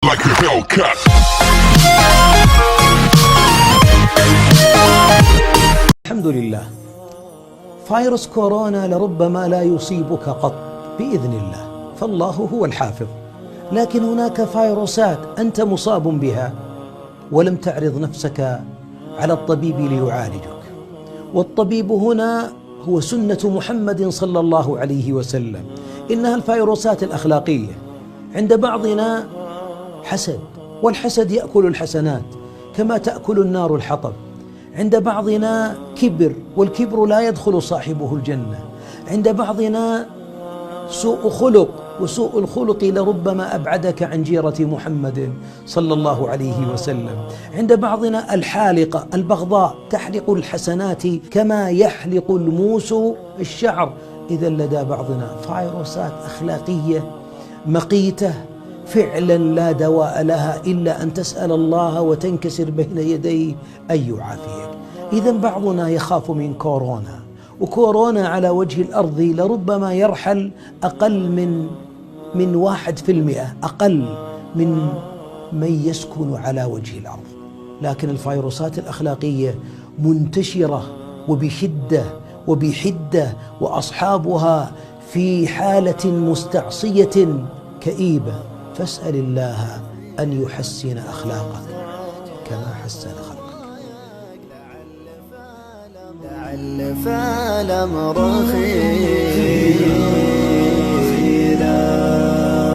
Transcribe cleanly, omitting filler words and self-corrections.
like a Hellcat. الحمد لله. فيروس كورونا لربما لا يصيبك قط بإذن الله، فالله هو الحافظ، لكن هناك فيروسات أنت مصاب بها ولم تعرض نفسك على الطبيب ليعالجك، والطبيب هنا هو سنة محمد صلى الله عليه وسلم. إنها الفيروسات الأخلاقية. عند بعضنا حسد، والحسد يأكل الحسنات كما تأكل النار الحطب. عند بعضنا كبر، والكبر لا يدخل صاحبه الجنة. عند بعضنا سوء خلق، وسوء الخلق لربما أبعدك عن جيرة محمد صلى الله عليه وسلم. عند بعضنا الحالقة، البغضاء تحلق الحسنات كما يحلق الموس الشعر. إذا لدى بعضنا فيروسات أخلاقية مقيتة فعلا لا دواء لها إلا أن تسأل الله وتنكسر بين يديه أن يعافيك. إذا بعضنا يخاف من كورونا، وكورونا على وجه الأرض لربما يرحل أقل من 1%، أقل من يسكن على وجه الأرض. لكن الفيروسات الأخلاقية منتشرة وبحدة، وأصحابها في حالة مستعصية كئيبة. فاسأل الله أن يحسن أخلاقك كما حسن خلقك. لعل فالأمر خير